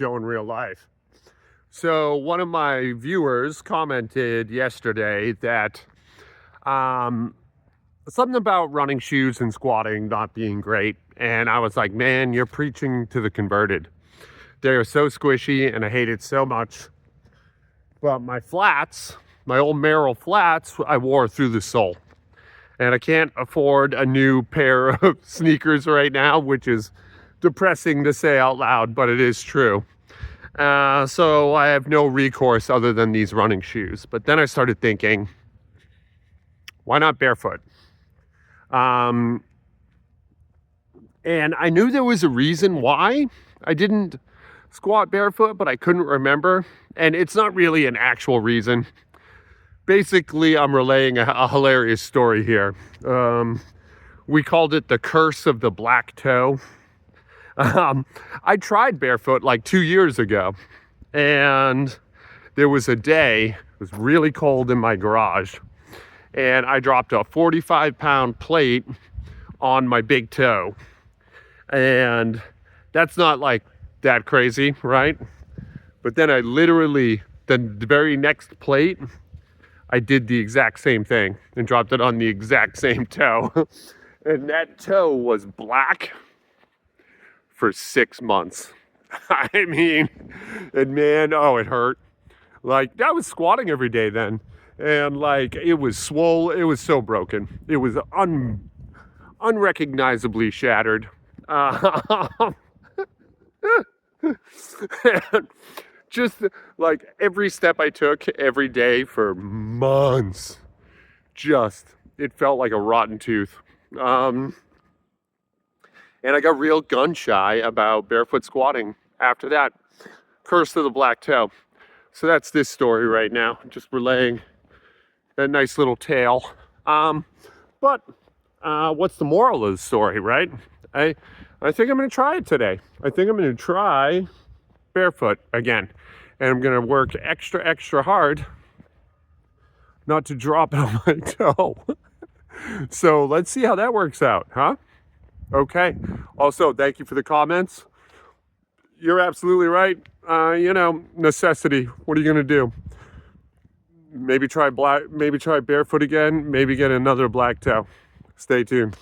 Joe in real life. So one of my viewers commented yesterday that something about running shoes and squatting not being great. And I was like, man, you're preaching to the converted. They're so squishy and I hate it so much. But my flats, my old Merrill flats, I wore through the sole. And I can't afford a new pair of sneakers right now, which is depressing to say out loud, but it is true. So I have no recourse other than these running shoes. But then I started thinking, why not barefoot? And I knew there was a reason why I didn't squat barefoot, but I couldn't remember. And it's not really an actual reason. Basically, I'm relaying a hilarious story here. We called it the curse of the black toe. I tried barefoot like 2 years ago, and there was a day, it was really cold in my garage, and I dropped a 45-pound plate on my big toe. And that's not like that crazy, right? But then I literally, the very next plate, I did the exact same thing and dropped it on the exact same toe. And that toe was black for 6 months. I mean, and man, oh, it hurt. Like, I was squatting every day then. And like, it was swole. It was so broken. It was unrecognizably shattered. Just like every step I took every day for months, it felt like a rotten tooth. And I got real gun shy about barefoot squatting after that. Curse of the black toe. So that's this story right now. Just relaying that nice little tale. But what's the moral of the story, right? I think I'm going to try it today. I think I'm going to try barefoot again. And I'm going to work extra hard not to drop it on my toe. So let's see how that works out, huh? Okay. Also, thank you for the comments. You're absolutely right. Necessity. What are you going to do? Maybe try barefoot again. Maybe get another black toe. Stay tuned.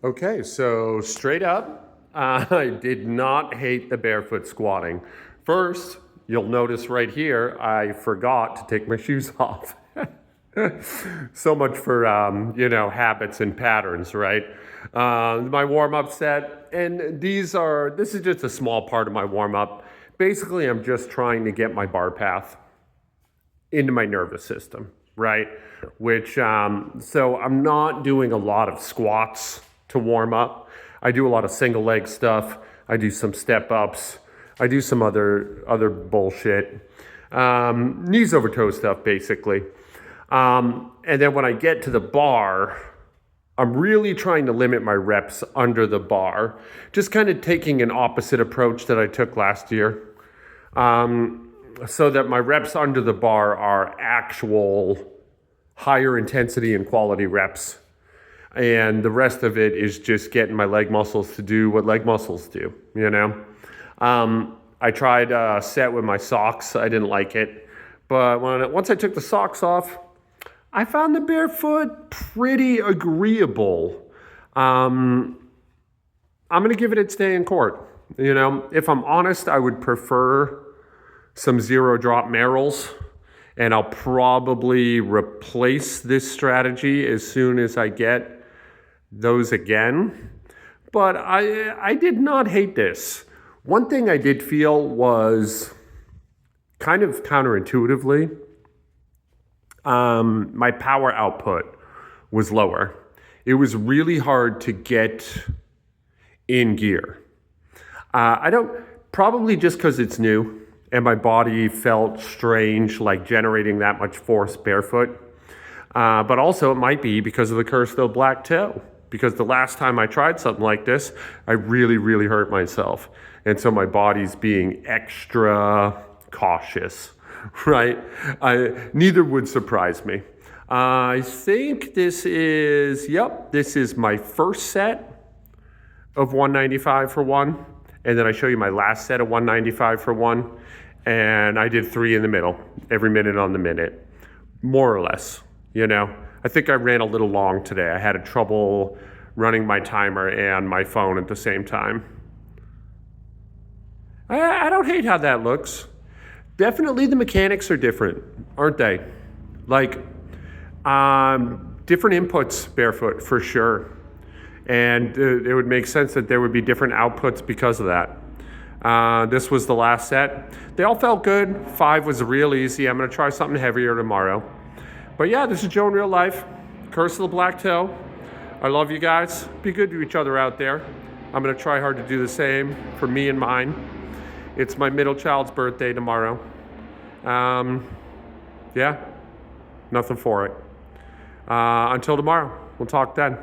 Okay, so straight up, I did not hate the barefoot squatting. First, you'll notice right here, I forgot to take my shoes off. So much for, habits and patterns, right? My warm-up set, and this is just a small part of my warm-up. Basically, I'm just trying to get my bar path into my nervous system, right? So I'm not doing a lot of squats to warm up. I do a lot of single leg stuff. I do some step ups. I do some other bullshit. Knees over toe stuff, basically. And then when I get to the bar, I'm really trying to limit my reps under the bar. Just kind of taking an opposite approach that I took last year. So that my reps under the bar are actual higher intensity and quality reps. And the rest of it is just getting my leg muscles to do what leg muscles do, I tried a set with my socks. I didn't like it. But once I took the socks off, I found the barefoot pretty agreeable. I'm going to give it its day in court. If I'm honest, I would prefer some zero drop Merrills. And I'll probably replace this strategy as soon as I get those again. But I did not hate this. One thing I did feel was kind of counterintuitively, my power output was lower. It was really hard to get in gear. Probably just because it's new and my body felt strange, like generating that much force barefoot. But also it might be because of the curse of the black toe. Because the last time I tried something like this, I really, really hurt myself. And so my body's being extra cautious, right? Neither would surprise me. I think this is my first set of 195 for one. And then I show you my last set of 195 for one. And I did 3 in the middle, every minute on the minute, more or less, you know. I think I ran a little long today. I had a trouble running my timer and my phone at the same time. I don't hate how that looks. Definitely the mechanics are different, aren't they? Like, different inputs barefoot for sure. And it would make sense that there would be different outputs because of that. This was the last set. They all felt good. 5 was real easy. I'm gonna try something heavier tomorrow. But yeah, this is Joe in real life. Curse of the Black Toe. I love you guys. Be good to each other out there. I'm gonna try hard to do the same for me and mine. It's my middle child's birthday tomorrow. Yeah, nothing for it. Until tomorrow, we'll talk then.